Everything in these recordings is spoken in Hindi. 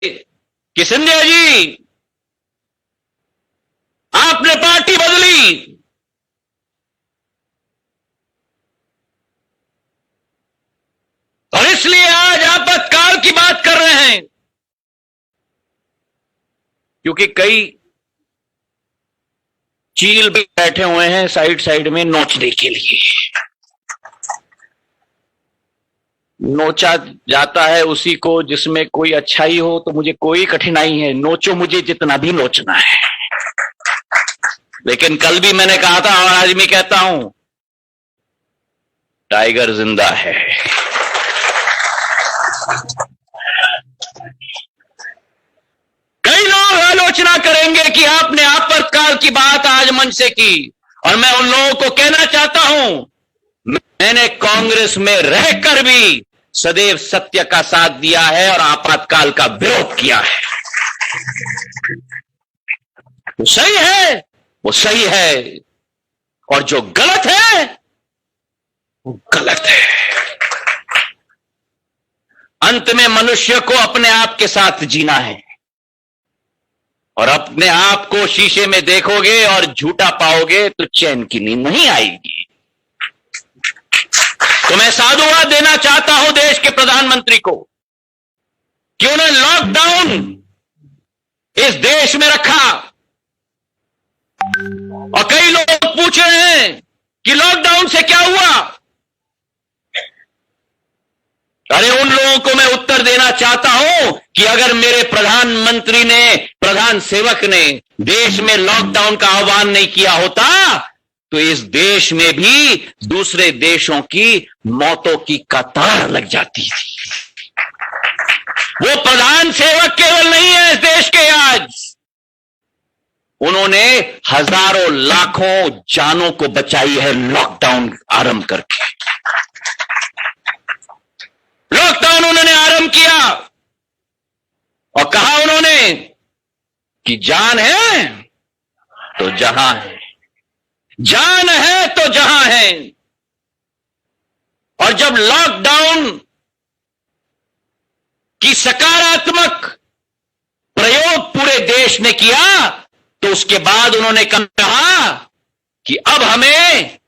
कि सिंधिया जी आपने पार्टी बदली, और इसलिए आज आपातकाल की बात कर रहे हैं, क्योंकि कई चील भी बैठे हुए हैं साइड साइड में नोचने के लिए। नोचा जाता है उसी को जिसमें कोई अच्छाई हो, तो मुझे कोई कठिनाई है, नोचो मुझे जितना भी नोचना है। लेकिन कल भी मैंने कहा था और आज भी कहता हूं, टाइगर जिंदा है। कई लोग आलोचना करेंगे कि आपने आपातकाल की बात आज मंच से की, और मैं उन लोगों को कहना चाहता हूं, मैंने कांग्रेस में रहकर भी सदैव सत्य का साथ दिया है और आपातकाल का विरोध किया है। वो सही है, वो सही है, और जो गलत है वो गलत है। अंत में मनुष्य को अपने आप के साथ जीना है, और अपने आप को शीशे में देखोगे और झूठा पाओगे तो चैन की नींद नहीं आएगी। तो मैं साधुवाद देना चाहता हूं देश के प्रधानमंत्री को कि उन्होंने लॉकडाउन इस देश में रखा। और कई लोग पूछ रहे हैं कि लॉकडाउन से क्या हुआ। अरे उन लोगों को मैं उत्तर देना चाहता हूं कि अगर मेरे प्रधानमंत्री ने, प्रधान सेवक ने देश में लॉकडाउन का आह्वान नहीं किया होता तो इस देश में भी दूसरे देशों की मौतों की कतार लग जाती थी। वो प्रधान सेवक केवल नहीं है इस देश के आज, उन्होंने हजारों लाखों जानों को बचाई है लॉकडाउन आरंभ करके। लॉकडाउन उन्होंने आरंभ किया और कहा उन्होंने कि जान है तो जहां है, जान है तो जहां है। और जब लॉकडाउन की सकारात्मक प्रयोग पूरे देश ने किया तो उसके बाद उन्होंने कहा कि अब हमें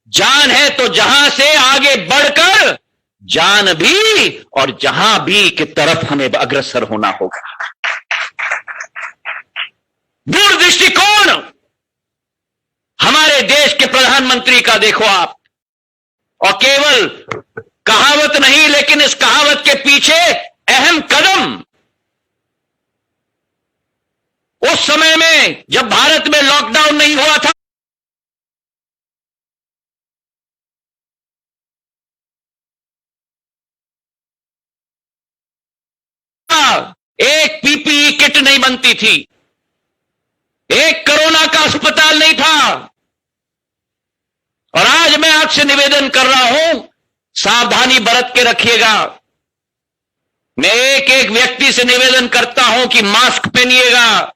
जान है तो जहां से आगे बढ़कर जान भी और जहां भी की तरफ हमें अग्रसर होना होगा। दूरदृष्टिकोण हमारे देश के प्रधानमंत्री का देखो आप, और केवल कहावत नहीं लेकिन इस कहावत के पीछे अहम कदम। उस समय में जब भारत में लॉकडाउन नहीं हुआ था, एक पीपीई किट नहीं बनती थी, एक कोरोना का अस्पताल नहीं था। और आज मैं आपसे निवेदन कर रहा हूं, सावधानी बरत के रखिएगा। मैं एक एक व्यक्ति से निवेदन करता हूं कि मास्क पहनिएगा।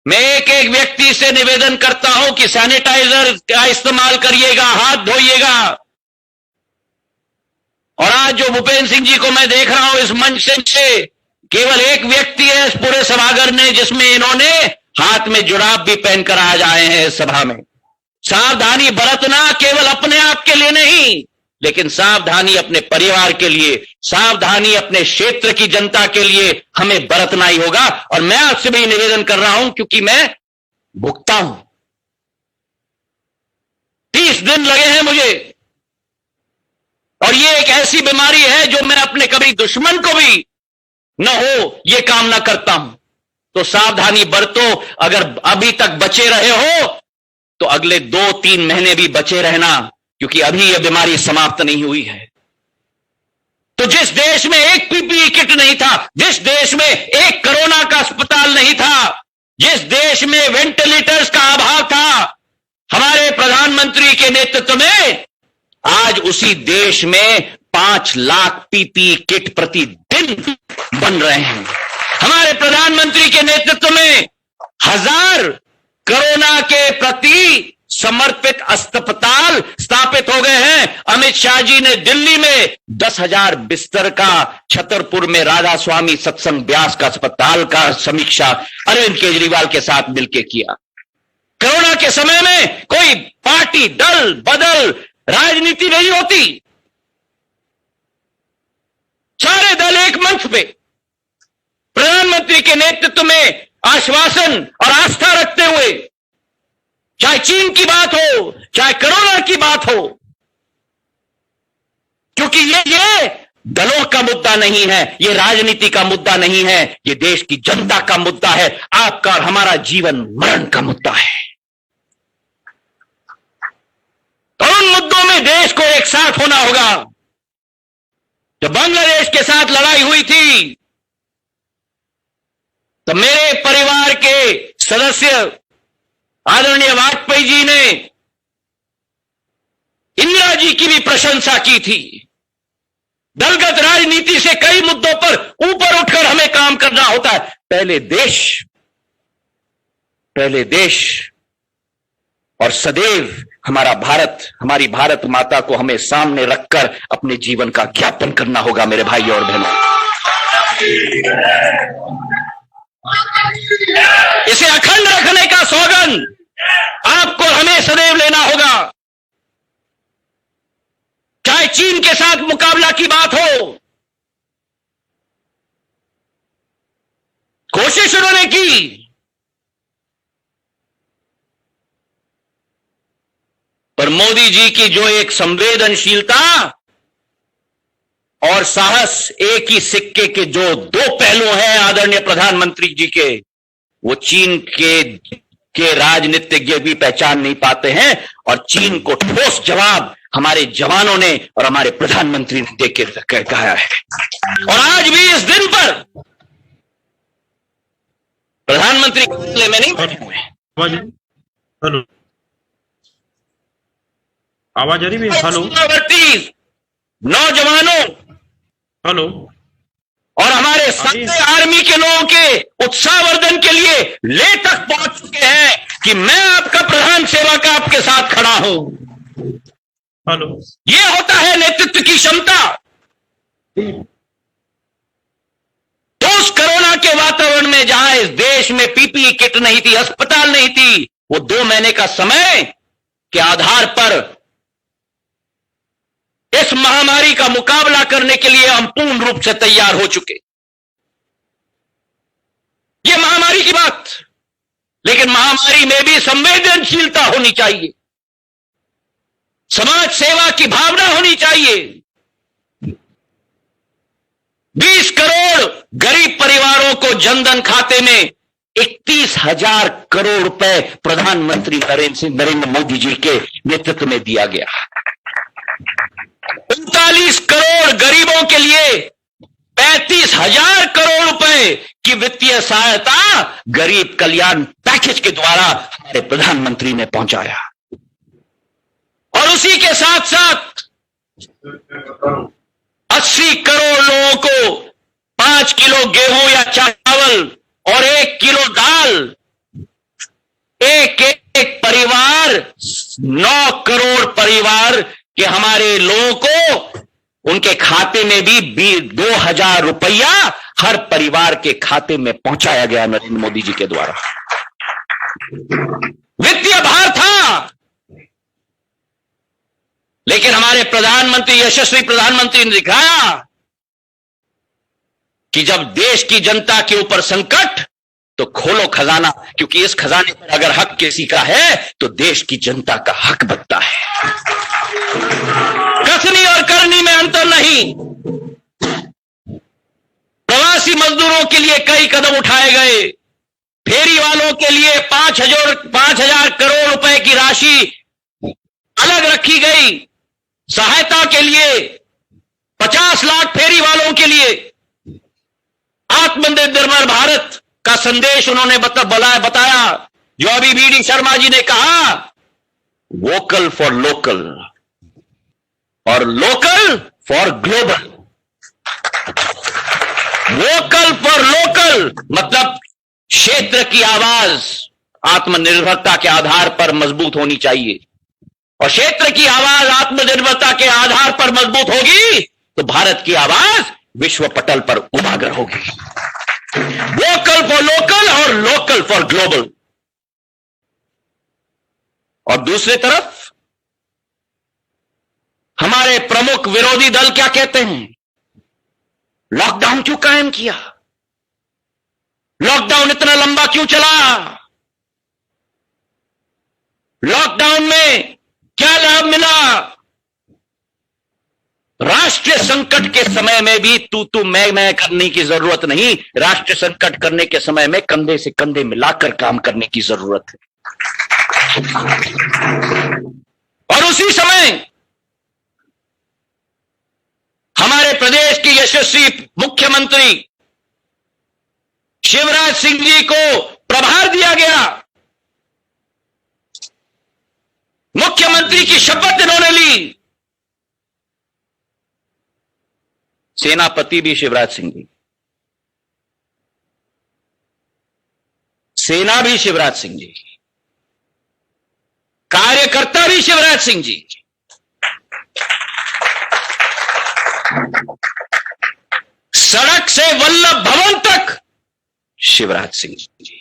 मैं एक एक व्यक्ति से निवेदन करता हूं कि सैनिटाइजर का इस्तेमाल करिएगा, हाथ धोइएगा। और आज जो भूपेंद्र सिंह जी को मैं देख रहा हूं इस मंच से, केवल एक व्यक्ति है इस पूरे सभागार में जिसमें इन्होंने हाथ में जुराब भी पहनकर आज आए हैं इस सभा में। सावधानी बरतना केवल अपने आप के लिए नहीं, लेकिन सावधानी अपने परिवार के लिए, सावधानी अपने क्षेत्र की जनता के लिए हमें बरतना ही होगा। और मैं आपसे भी निवेदन कर रहा हूं क्योंकि मैं भुगता हूं, 30 दिन लगे हैं मुझे, और ये एक ऐसी बीमारी है जो मैं अपने कभी दुश्मन को भी न हो ये कामना करता हूं। तो सावधानी बरतो। अगर अभी तक बचे रहे हो तो अगले 2-3 महीने भी बचे रहना, क्योंकि अभी यह बीमारी समाप्त नहीं हुई है। तो जिस देश में एक पीपीई किट नहीं था, जिस देश में एक कोरोना का अस्पताल नहीं था, जिस देश में वेंटिलेटर्स का अभाव था, हमारे प्रधानमंत्री के नेतृत्व में आज उसी देश में 5 लाख पीपीई किट प्रतिदिन बन रहे हैं। हमारे प्रधानमंत्री के नेतृत्व में 1000 कोरोना के प्रति समर्पित अस्पताल स्थापित हो गए हैं। अमित शाह जी ने दिल्ली में 10,000 बिस्तर का छतरपुर में राधा स्वामी सत्संग ब्यास का अस्पताल का समीक्षा अरविंद केजरीवाल के साथ मिलकर किया। कोरोना के समय में कोई पार्टी दल बदल राजनीति नहीं होती, सारे दल एक मंच पे प्रधानमंत्री के नेतृत्व में आश्वासन और आस्था रखते हुए, चाहे चीन की बात हो चाहे कोरोना की बात हो, क्योंकि ये दलों का मुद्दा नहीं है, ये राजनीति का मुद्दा नहीं है, ये देश की जनता का मुद्दा है, आपका और हमारा जीवन मरण का मुद्दा है। तो उन मुद्दों में देश को एक साथ होना होगा। जब बांग्लादेश के साथ लड़ाई हुई थी तो मेरे परिवार के सदस्य आदरणीय वाजपेयी जी ने इंदिरा जी की भी प्रशंसा की थी। दलगत राजनीति से कई मुद्दों पर ऊपर उठकर हमें काम करना होता है। पहले देश और सदैव हमारा भारत, हमारी भारत माता को हमें सामने रखकर अपने जीवन का ज्ञापन करना होगा मेरे भाइयों और बहनों। इसे अखंड रखने का सौगंध आपको और हमें सदैव लेना होगा। चाहे चीन के साथ मुकाबला की बात हो, कोशिश उन्होंने की, पर मोदी जी की जो एक संवेदनशीलता और साहस, एक ही सिक्के के जो दो पहलू हैं आदरणीय प्रधानमंत्री जी के, वो चीन के राजनीतिज्ञ भी पहचान नहीं पाते हैं। और चीन को ठोस जवाब हमारे जवानों ने और हमारे प्रधानमंत्री ने देके कहा है। और आज भी इस दिन पर प्रधानमंत्री कार्यालय में नहीं बैठे हुए हैं। हेलो, आवाज आ रही है? हेलो, नौजवानों, हेलो, और हमारे सारे आर्मी के लोगों के उत्साहवर्धन के लिए ले तक पहुंच चुके हैं कि मैं आपका प्रधान सेवक आपके साथ खड़ा हूं। हेलो, ये होता है नेतृत्व की क्षमता। तो उस कोरोना के वातावरण में जहां इस देश में पीपीई किट नहीं थी, अस्पताल नहीं थी, वो 2 महीने का समय के आधार पर इस महामारी का मुकाबला करने के लिए हम पूर्ण रूप से तैयार हो चुके। ये महामारी की बात, लेकिन महामारी में भी संवेदनशीलता होनी चाहिए, समाज सेवा की भावना होनी चाहिए। 20 करोड़ गरीब परिवारों को जनधन खाते में 31,000 करोड़ रुपए प्रधानमंत्री नरेंद्र मोदी जी के नेतृत्व में दिया गया। 39 करोड़ गरीबों के लिए 35,000 करोड़ रुपए की वित्तीय सहायता गरीब कल्याण पैकेज के द्वारा हमारे प्रधानमंत्री ने पहुंचाया। और उसी के साथ साथ 80 करोड़ लोगों को 5 किलो गेहूं या चावल और 1 किलो दाल, एक परिवार, 9 करोड़ परिवार कि हमारे लोगों को उनके खाते में भी 2,000 रुपया हर परिवार के खाते में पहुंचाया गया नरेंद्र मोदी जी के द्वारा। वित्तीय भार था, लेकिन हमारे प्रधानमंत्री, यशस्वी प्रधानमंत्री ने दिखाया कि जब देश की जनता के ऊपर संकट, तो खोलो खजाना, क्योंकि इस खजाने पर अगर हक किसी का है तो देश की जनता का हक बनता है। कसनी और करनी में अंतर नहीं। प्रवासी मजदूरों के लिए कई कदम उठाए गए, फेरी वालों के लिए 5,000 करोड़ रुपए की राशि अलग रखी गई, सहायता के लिए 50 लाख फेरी वालों के लिए आत्मनिर्भर भारत का संदेश उन्होंने बताया। जो अभी बीडी शर्मा जी ने कहा, वोकल फॉर लोकल और local for global. Vocal for local मतलब क्षेत्र की आवाज आत्मनिर्भरता के आधार पर मजबूत होनी चाहिए, और क्षेत्र की आवाज आत्मनिर्भरता के आधार पर मजबूत होगी तो भारत की आवाज विश्व पटल पर उजागर होगी। वोकल फॉर लोकल और लोकल फॉर ग्लोबल। और दूसरी तरफ हमारे प्रमुख विरोधी दल क्या कहते हैं? लॉकडाउन क्यों कायम किया? लॉकडाउन इतना लंबा क्यों चला? लॉकडाउन में क्या लाभ मिला? राष्ट्रीय संकट के समय में भी तू मैं करने की जरूरत नहीं। राष्ट्रीय संकट करने के समय में कंधे से कंधे मिलाकर काम करने की जरूरत है। और उसी समय हमारे प्रदेश के यशस्वी मुख्यमंत्री शिवराज सिंह जी को प्रभार दिया गया। मुख्यमंत्री की शपथ इन्होंने ली। सेनापति भी शिवराज सिंह जी, सेना भी शिवराज सिंह जी, कार्यकर्ता भी शिवराज सिंह जी, सड़क से वल्लभ भवन तक शिवराज सिंह जी।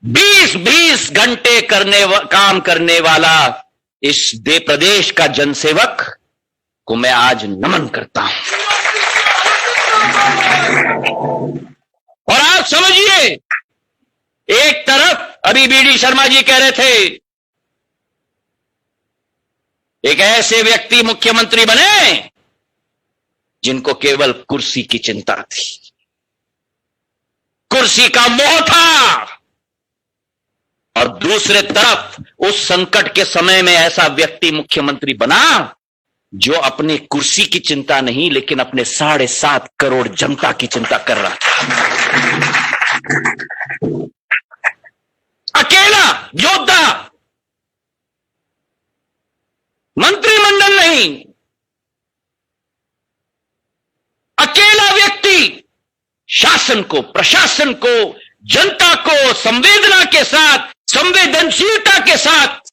20-20 घंटे काम करने वाला इस प्रदेश का जनसेवक को मैं आज नमन करता हूं। और आप समझिए, एक तरफ अभी बीडी शर्मा जी कह रहे थे, एक ऐसे व्यक्ति मुख्यमंत्री बने जिनको केवल कुर्सी की चिंता थी, कुर्सी का मोह था। और दूसरे तरफ उस संकट के समय में ऐसा व्यक्ति मुख्यमंत्री बना जो अपने कुर्सी की चिंता नहीं, लेकिन अपने 7.5 करोड़ जनता की चिंता कर रहा था। अकेला योद्धा, मंत्रिमंडल नहीं, अकेला व्यक्ति शासन को, प्रशासन को, जनता को संवेदना के साथ, संवेदनशीलता के साथ,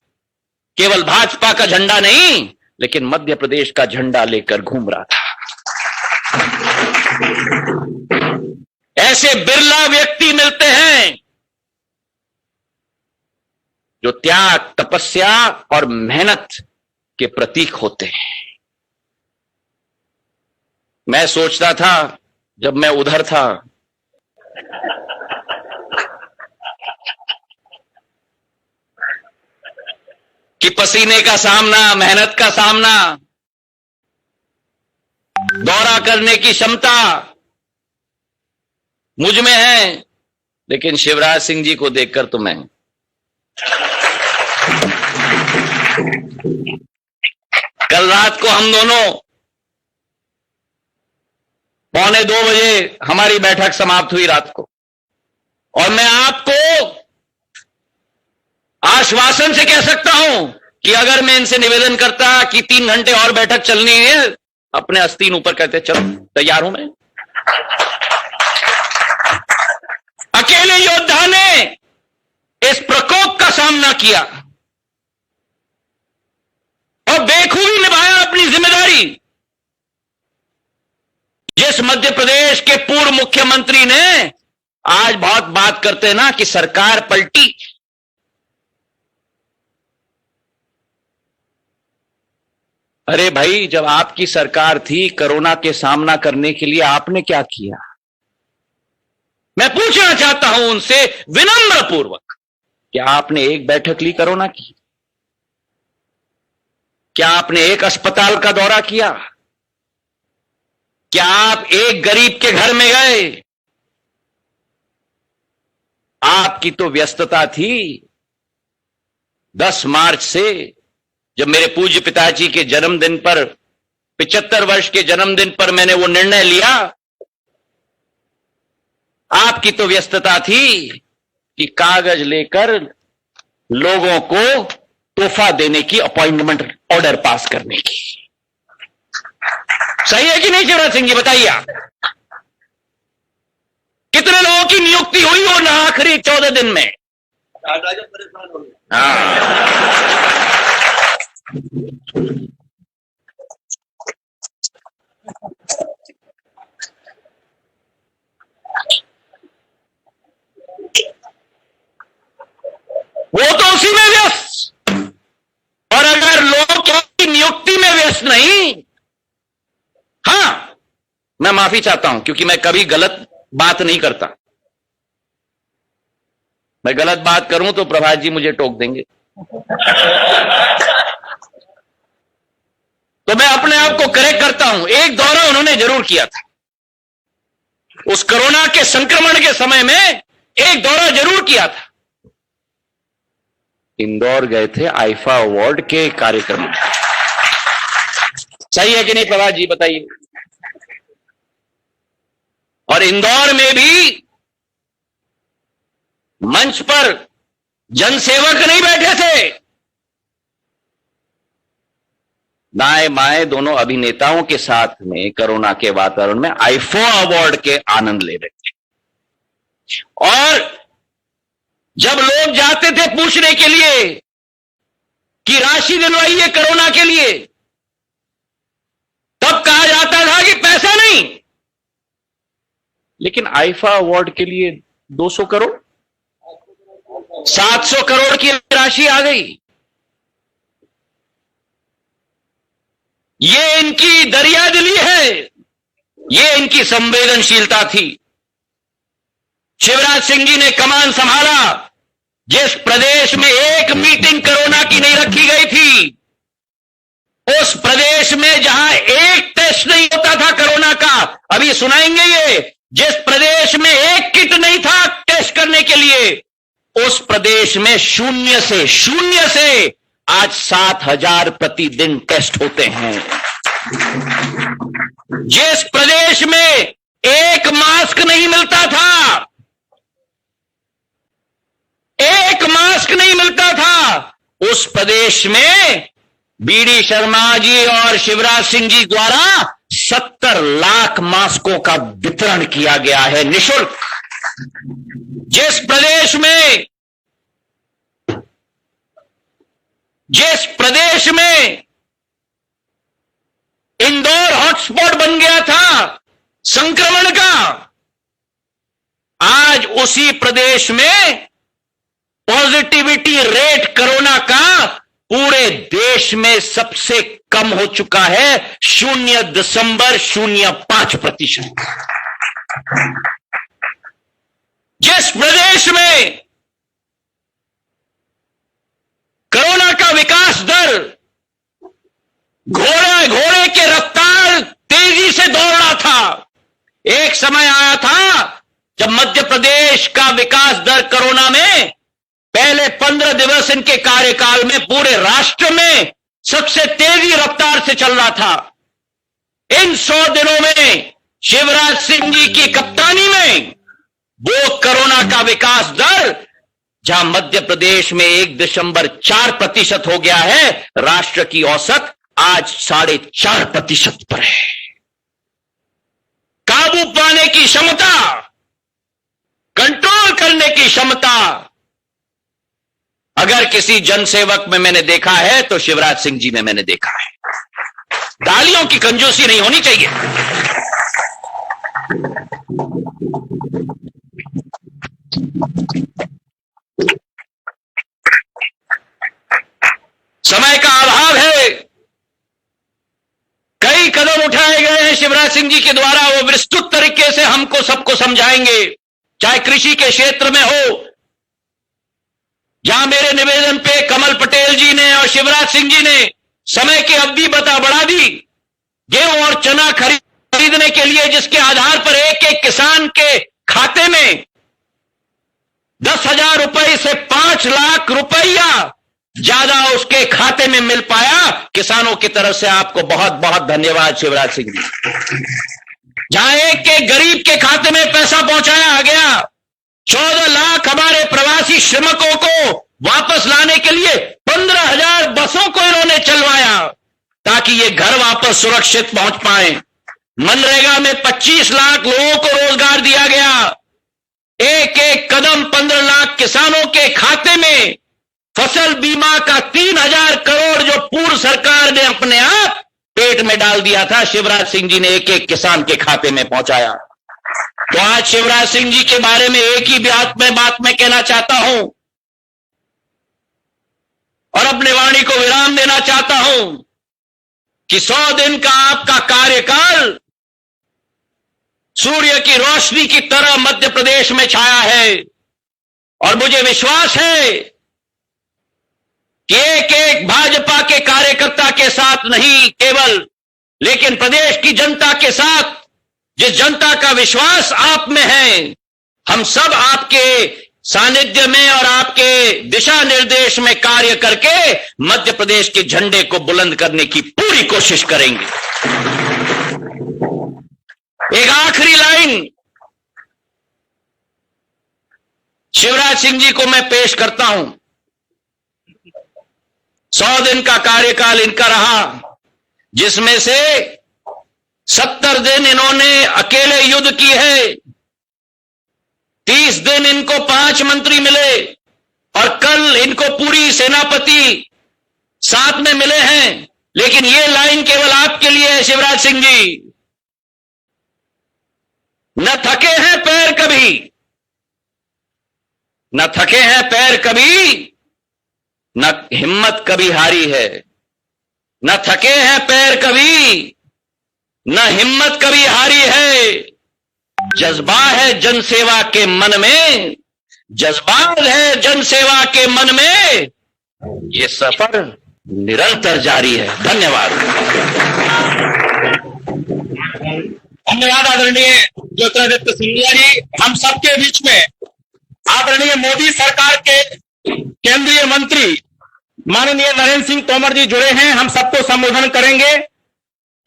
केवल भाजपा का झंडा नहीं लेकिन मध्य प्रदेश का झंडा लेकर घूम रहा था। ऐसे बिरला व्यक्ति मिलते हैं जो त्याग, तपस्या और मेहनत के प्रतीक होते हैं। मैं सोचता था जब मैं उधर था, कि पसीने का सामना, मेहनत का सामना, दौरा करने की क्षमता मुझ में है, लेकिन शिवराज सिंह जी को देखकर तो मैं, कल रात को हम दोनों 1:45 बजे हमारी बैठक समाप्त हुई रात को, और मैं आपको आश्वासन से कह सकता हूं कि अगर मैं इनसे निवेदन करता कि 3 घंटे और बैठक चलनी है, अपने आस्तीन ऊपर कहते चलो तैयार हूं मैं। अकेले योद्धा ने इस प्रकोप का सामना किया और बेखूबी निभाया अपनी जिम्मेदारी। जिस मध्य प्रदेश के पूर्व मुख्यमंत्री ने, आज बहुत बात करते हैं ना कि सरकार पलटी, अरे भाई, जब आपकी सरकार थी कोरोना के सामना करने के लिए आपने क्या किया? मैं पूछना चाहता हूं उनसे विनम्र पूर्वक, क्या आपने एक बैठक ली कोरोना की? क्या आपने एक अस्पताल का दौरा किया? क्या आप एक गरीब के घर में गए? आपकी तो व्यस्तता थी। 10 मार्च से जब मेरे पूज्य पिताजी के जन्मदिन पर, 75 वर्ष के जन्मदिन पर मैंने वो निर्णय लिया, आपकी तो व्यस्तता थी कि कागज लेकर लोगों को तोहफा देने की, अपॉइंटमेंट ऑर्डर पास करने की। सही है कि नहीं शिवराज सिंह जी, बताइए आप? कितने लोगों की नियुक्ति हुई हो ना आखिरी 14 दिन में? परेशान हो गए। हाँ। वो तो उसी में व्यस्त, और अगर लोग की नियुक्ति में व्यस्त नहीं, हां, मैं माफी चाहता हूं क्योंकि मैं कभी गलत बात नहीं करता। मैं गलत बात करूं तो प्रभात जी मुझे टोक देंगे, तो मैं अपने आप को करेक्ट करता हूं। एक दौरा उन्होंने जरूर किया था, उस कोरोना के संक्रमण के समय में एक दौरा जरूर किया था। इंदौर गए थे आईफा अवार्ड के कार्यक्रम में। सही है कि नहीं प्रभात जी, बताइए। और इंदौर में भी मंच पर जनसेवक नहीं बैठे थे, दाएं बाएं दोनों अभिनेताओं के साथ में कोरोना के वातावरण में आईफा अवार्ड के आनंद ले रहे थे। और जब लोग जाते थे पूछने के लिए कि राशि दिलवाइए कोरोना के लिए, तब कहा जाता था कि पैसा नहीं। लेकिन आईफा अवार्ड के लिए 200 करोड़ 700 करोड़ की राशि आ गई। ये इनकी दरियादिली है, ये इनकी संवेदनशीलता थी। शिवराज सिंह जी ने कमान संभाला, जिस प्रदेश में एक मीटिंग कोरोना की नहीं रखी गई थी, उस प्रदेश में जहां एक टेस्ट नहीं होता था कोरोना का, अभी सुनाएंगे ये, जिस प्रदेश में एक किट नहीं था टेस्ट करने के लिए, उस प्रदेश में शून्य से आज 7,000 प्रतिदिन टेस्ट होते हैं। जिस प्रदेश में एक मास्क नहीं मिलता था, उस प्रदेश में बीडी शर्मा जी और शिवराज सिंह जी द्वारा 70 लाख मास्कों का वितरण किया गया है निःशुल्क। जिस प्रदेश में इंदौर हॉटस्पॉट बन गया था संक्रमण का, आज उसी प्रदेश में पॉजिटिविटी रेट कोरोना का पूरे देश में सबसे कम हो चुका है, 0.05%। जिस प्रदेश में कोरोना का विकास दर घोड़े के रफ्तार तेजी से दौड़ रहा था, एक समय आया था जब मध्य प्रदेश का विकास दर कोरोना में पहले 15 दिवस इनके कार्यकाल में पूरे राष्ट्र में सबसे तेजी रफ्तार से चल रहा था। इन 100 दिनों में शिवराज सिंह जी की कप्तानी में वो कोरोना का विकास दर जहां मध्य प्रदेश में 1.4% हो गया है, राष्ट्र की औसत आज 4.5% पर है। काबू पाने की क्षमता, कंट्रोल करने की क्षमता अगर किसी जनसेवक में मैंने देखा है तो शिवराज सिंह जी में मैंने देखा है। तालियों की कंजूसी नहीं होनी चाहिए। समय का अभाव है, कई कदम उठाए गए हैं शिवराज सिंह जी के द्वारा, वो विस्तृत तरीके से हमको सबको समझाएंगे। चाहे कृषि के क्षेत्र में हो, जहां मेरे निवेदन पे कमल पटेल जी ने और शिवराज सिंह जी ने समय की अवधि बढ़ा दी, गेहूं और चना खरीदने के लिए, जिसके आधार पर एक एक किसान के खाते में 10,000 रुपए से 5 लाख रुपया ज्यादा उसके खाते में मिल पाया। किसानों की तरफ से आपको बहुत बहुत धन्यवाद शिवराज सिंह जी। जहां एक एक गरीब के खाते में पैसा पहुंचाया गया, 14 लाख हमारे प्रवासी श्रमिकों को वापस लाने के लिए 15,000 बसों को इन्होंने चलवाया ताकि ये घर वापस सुरक्षित पहुंच पाए। मनरेगा में 25 लाख लोगों को रोजगार दिया गया। एक एक कदम 15 लाख किसानों के खाते में फसल बीमा का 3,000 करोड़ जो पूर्व सरकार ने अपने आप पेट में डाल दिया था, शिवराज सिंह जी ने एक एक किसान के खाते में पहुंचाया। तो आज शिवराज सिंह जी के बारे में एक ही बात मैं कहना चाहता हूं और अपने वाणी को विराम देना चाहता हूं कि 100 दिन का आपका कार्यकाल सूर्य की रोशनी की तरह मध्य प्रदेश में छाया है और मुझे विश्वास है कि एक एक भाजपा के कार्यकर्ता के साथ नहीं केवल, लेकिन प्रदेश की जनता के साथ, जिस जनता का विश्वास आप में है, हम सब आपके सानिध्य में और आपके दिशा निर्देश में कार्य करके मध्य प्रदेश के झंडे को बुलंद करने की पूरी कोशिश करेंगे। एक आखिरी लाइन शिवराज सिंह जी को मैं पेश करता हूं। 100 दिन का कार्यकाल इनका रहा, जिसमें से 70 दिन इन्होंने अकेले युद्ध की है, 30 दिन इनको 5 मंत्री मिले और कल इनको पूरी सेनापति साथ में मिले हैं। लेकिन ये लाइन केवल आपके लिए है शिवराज सिंह जी, न थके हैं पैर कभी, न थके हैं पैर कभी, न हिम्मत कभी हारी है। न थके हैं पैर कभी, न हिम्मत कभी हारी है। जज्बा है जनसेवा के मन में, जज्बा है जनसेवा के मन में, ये सफर निरंतर जारी है। धन्यवाद। धन्यवाद आदरणीय ज्योतिरादित्य सिंधिया जी। हम सबके बीच में आदरणीय मोदी सरकार के केंद्रीय मंत्री माननीय नरेंद्र सिंह तोमर जी जुड़े हैं, हम सबको संबोधन करेंगे।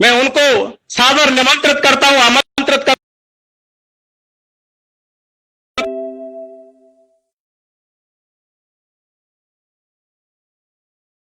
मैं उनको सादर निमंत्रित करता हूं।